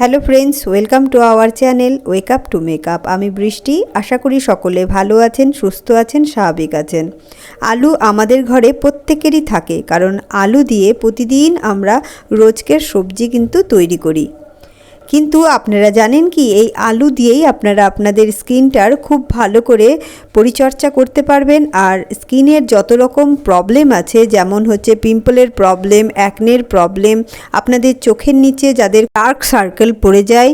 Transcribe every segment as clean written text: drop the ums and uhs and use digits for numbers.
Hello friends, welcome to our channel wake up to makeup. আমি বৃষ্টি। আশা করি সকলে ভালো আছেন, সুস্থ আছেন, স্বাভাবিক আছেন। আলু আমাদের ঘরে প্রত্যেকেরই থাকে, কারণ আলু দিয়ে প্রতিদিন আমরা রোজকের সবজি কিন্তু তৈরি করি। কিন্তু আপনারা জানেন কি, এই আলু দিয়েই আপনারা আপনাদের স্কিনটার খুব ভালো করে পরিচর্যা করতে পারবেন। আর স্কিনের যত রকম প্রবলেম আছে, যেমন হচ্ছে পিম্পলের প্রবলেম, অ্যাকনের প্রবলেম, আপনাদের চোখের নিচে যাদের ডার্ক সার্কেল পড়ে যায়,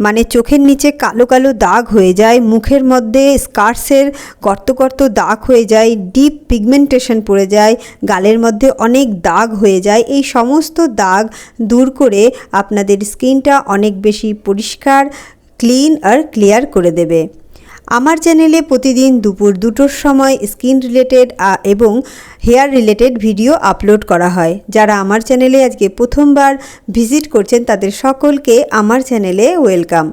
মানে চোখের নিচে কালো কালো দাগ হয়ে যায়, মুখের মধ্যে স্কার্সের গর্ত গর্ত দাগ হয়ে যায়, ডিপ পিগমেন্টেশন পড়ে যায়, গালের মধ্যে অনেক দাগ হয়ে যায়, এই সমস্ত দাগ দূর করে আপনাদের স্কিনটা অনেক বেশি পরিষ্কার, ক্লিন আর ক্লিয়ার করে দেবে। আমার চ্যানেলে প্রতিদিন দুপুর 2টোর সময় স্কিন রিলেটেড এবং হেয়ার রিলেটেড ভিডিও আপলোড করা হয়। যারা আমার চ্যানেলে আজকে প্রথমবার ভিজিট করছেন তাদের সকলকে আমার চ্যানেলে ওয়েলকাম।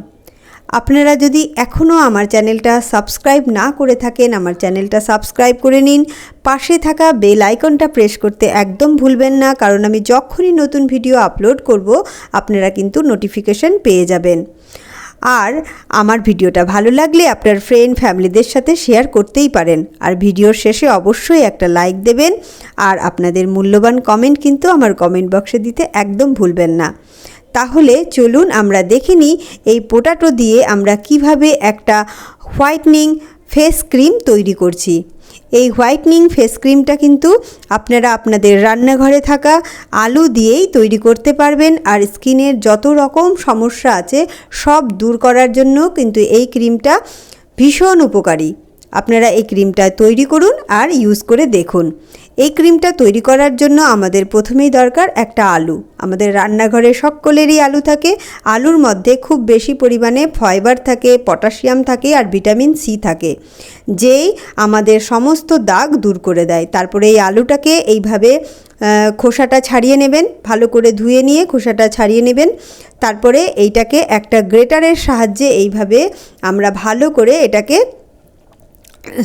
আপনারা যদি এখনও আমার চ্যানেলটা সাবস্ক্রাইব না করে থাকেন, আমার চ্যানেলটা সাবস্ক্রাইব করে নিন। পাশে থাকা বেল আইকনটা প্রেস করতে একদম ভুলবেন না, কারণ আমি যখনই নতুন ভিডিও আপলোড করব আপনারা কিন্তু নোটিফিকেশন পেয়ে যাবেন। আর আমার ভিডিওটা ভালো লাগলে আপনার ফ্রেন্ড ফ্যামিলিদের সাথে শেয়ার করতেই পারেন। আর ভিডিওর শেষে অবশ্যই একটা লাইক দেবেন, আর আপনাদের মূল্যবান কমেন্ট কিন্তু আমার কমেন্ট বক্সে দিতে একদম ভুলবেন না। তাহলে চলুন আমরা দেখে নিই এই পোটাটো দিয়ে আমরা কিভাবে একটা হোয়াইটনিং ফেস ক্রিম তৈরি করছি। এই হোয়াইটনিং ফেস ক্রিমটা কিন্তু আপনারা আপনাদের রান্নাঘরে থাকা আলু দিয়েই তৈরি করতে পারবেন। আর স্কিনের যত রকম সমস্যা আছে সব দূর করার জন্য কিন্তু এই ক্রিমটা ভীষণ উপকারী। আপনারা এই ক্রিমটা তৈরি করুন আর ইউজ করে দেখুন। এই ক্রিমটা তৈরি করার জন্য আমাদের প্রথমেই দরকার একটা আলু। আমাদের রান্নাঘরে সকলেরই আলু থাকে। আলুর মধ্যে খুব বেশি পরিমাণে ফাইবার থাকে, পটাশিয়াম থাকে আর ভিটামিন সি থাকে, যেই আমাদের সমস্ত দাগ দূর করে দেয়। তারপরে এই আলুটাকে এইভাবে খোসাটা ছাড়িয়ে নেবেন, ভালো করে ধুয়ে নিয়ে খোসাটা ছাড়িয়ে নেবেন। তারপরে এইটাকে একটা গ্রেটারের সাহায্যে এইভাবে আমরা ভালো করে এটাকে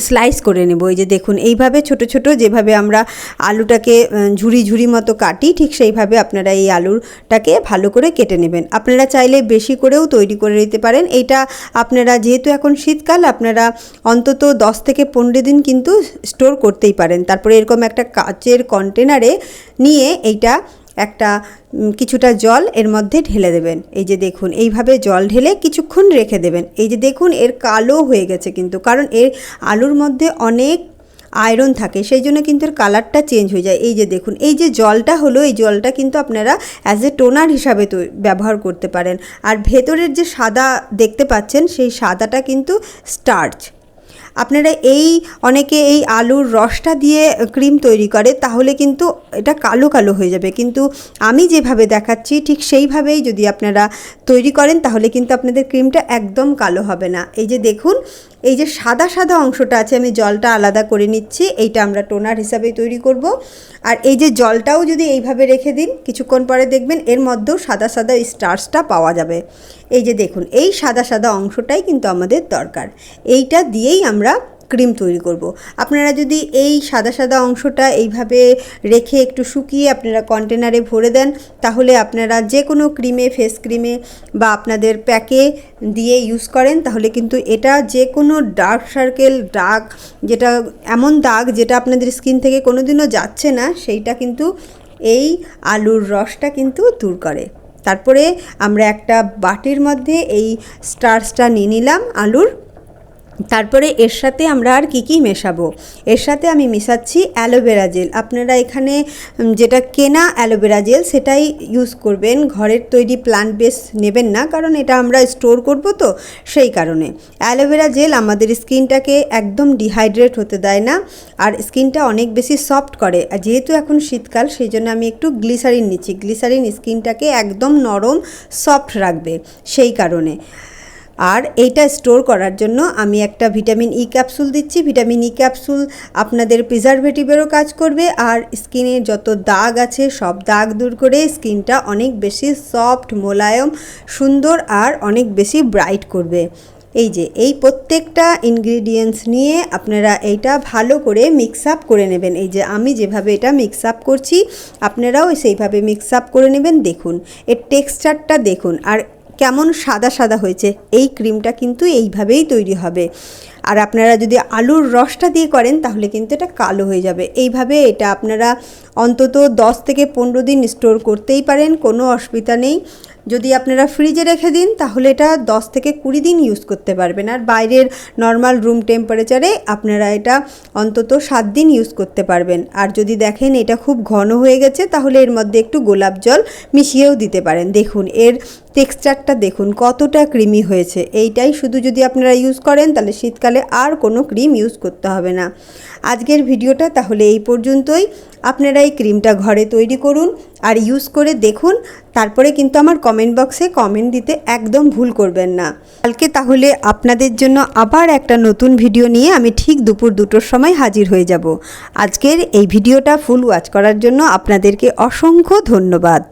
স্লাইস করে নেব। এই যে দেখুন, এইভাবে ছোট ছোট যেভাবে আমরা আলুটাকে ঝুড়ি ঝুড়ি মতো কাটি, ঠিক সেইভাবে আপনারা এই আলুটাকে ভালো করে কেটে নেবেন। আপনারা চাইলে বেশি করেও তৈরি করে নিতে পারেন। এইটা আপনারা, যেহেতু এখন শীতকাল, আপনারা অন্তত 10 থেকে 15 দিন কিন্তু স্টোর করতেই পারেন। তারপরে এরকম একটা কাচের কন্টেনারে নিয়ে এইটা একটা কিছুটা জল এর মধ্যে ঢেলে দেবেন। এই যে দেখুন, এইভাবে জল ঢেলে কিছুক্ষণ রেখে দেবেন। এই যে দেখুন, এর কালো হয়ে গেছে কিন্তু, কারণ এর আলুর মধ্যে অনেক আয়রন থাকে, সেই জন্য কিন্তু এর কালারটা চেঞ্জ হয়ে যায়। এই যে দেখুন, এই যে জলটা হলো, এই জলটা কিন্তু আপনারা অ্যাজ এ টোনার হিসাবে ব্যবহার করতে পারেন। আর ভেতরের যে সাদা দেখতে পাচ্ছেন, সেই সাদাটা কিন্তু স্টার্চ। আপনারা অনেকে এই আলুর রসটা দিয়ে ক্রিম তৈরি করে, তাহলে কিন্তু এটা কালো কালো হয়ে যাবে। কিন্তু আমি যেভাবে দেখাচ্ছি ঠিক সেইভাবেই যদি আপনারা তৈরি করেন, তাহলে কিন্তু আপনাদের ক্রিমটা একদম কালো হবে না। এই যে দেখুন, এই যে সাদা সাদা অংশটা আছে, আমি জলটা আলাদা করে নিচ্ছি। এইটা আমরা টোনার হিসাবে তৈরি করব। আর এই যে জলটাও যদি এইভাবে রেখে দিন, কিছুক্ষণ পরে দেখবেন এর মধ্যেও সাদা সাদা স্টার্চটা পাওয়া যাবে। এই যে দেখুন, এই সাদা সাদা অংশটাই কিন্তু আমাদের দরকার। এইটা দিয়েই আমরা ক্রিম তৈরি করব। আপনারা যদি এই সাদা সাদা অংশটা এইভাবে রেখে একটু শুকিয়ে আপনারা কন্টেনারে ভরে দেন, তাহলে আপনারা যে কোনো ক্রিমে, ফেস ক্রিমে বা আপনাদের প্যাকে দিয়ে ইউজ করেন, তাহলে কিন্তু এটা যে কোনো ডার্ক সার্কেল, দাগ, যেটা এমন দাগ যেটা আপনাদের স্কিন থেকে কোনোদিনও যাচ্ছে না, সেইটা কিন্তু এই আলুর রসটা কিন্তু দূর করে। তারপরে আমরা একটা বাটির মধ্যে এই স্টার্চটা নিয়ে নিলাম আলুর। তারপরে এর সাথে আমরা আর কি মেশাবো, এর সাথে আমি মেশাচ্ছি অ্যালোভেরা জেল। আপনারা এখানে যেটা কেনা অ্যালোভেরা জেল সেটাই ইউজ করবেন, ঘরের তৈরি প্লান্ট বেস নেবেন না, কারণ এটা আমরা স্টোর করব, তো সেই কারণে অ্যালোভেরা জেল আমাদের স্কিনটাকে একদম ডিহাইড্রেট হতে দেয় না, আর স্কিনটা অনেক বেশি সফট করে। আর যেহেতু এখন শীতকাল, সেই জন্য আমি একটু গ্লিসারিন নিচ্ছি। গ্লিসারিন স্কিনটাকে একদম নরম সফট রাখবে, সেই কারণে। আর এইটা স্টোর করার জন্য আমি একটা ভিটামিন ই ক্যাপসুল দিচ্ছি। ভিটামিন ই ক্যাপসুল আপনাদের প্রিজারভেটিভেরও কাজ করবে, আর স্কিনে যত দাগ আছে সব দাগ দূর করে স্কিনটা অনেক বেশি সফট, মোলায়েম, সুন্দর আর অনেক বেশি ব্রাইট করবে। এই যে এই প্রত্যেকটা ইনগ্রিডিয়েন্টস নিয়ে আপনারা এইটা ভালো করে মিক্স আপ করে নেবেন। এই যে আমি যেভাবে এটা মিক্স আপ করছি, আপনারাও সেইভাবে মিক্স আপ করে নেবেন। দেখুন এর টেক্সচারটা দেখুন, আর কেমন সাদা সাদা হয়েছে। এই ক্রিমটা কিন্তু এইভাবেই তৈরি হবে। আর আপনারা যদি আলুর রসটা দিয়ে করেন তাহলে কিন্তু এটা কালো হয়ে যাবে। এইভাবে এটা আপনারা অন্তত 10 থেকে 15 দিন স্টোর করতেই পারেন, কোনো অসুবিধা নেই। যদি আপনারা ফ্রিজে রেখে দিন তাহলে এটা 10 থেকে 20 দিন ইউজ করতে পারবেন। আর বাইরের নর্মাল রুম টেম্পারেচারে আপনারা এটা অন্তত 7 দিন ইউজ করতে পারবেন। আর যদি দেখেন এটা খুব ঘন হয়ে গেছে তাহলে এর মধ্যে একটু গোলাপ জল মিশিয়েও দিতে পারেন। দেখুন এর টেক্সচারটা দেখুন কতটা ক্রিমি হয়েছে। এইটাই শুধু যদি আপনারা ইউজ করেন তাহলে শীতকালে আর কোনো ক্রিম ইউজ করতে হবে না। আজকের ভিডিওটা তাহলে এই পর্যন্তই। আপনারা এই ক্রিমটা ঘরে তৈরি করুন আর ইউজ করে দেখুন, তারপরে কিন্তু আমার কমেন্ট বক্সে কমেন্ট দিতে একদম ভুল করবেন না। কালকে তাহলে আপনাদের জন্য আবার একটা নতুন ভিডিও নিয়ে আমি ঠিক দুপুর 2টোর সময় হাজির হয়ে যাব। আজকের এই ভিডিওটা ফুল ওয়াচ করার জন্য আপনাদেরকে অসংখ্য ধন্যবাদ।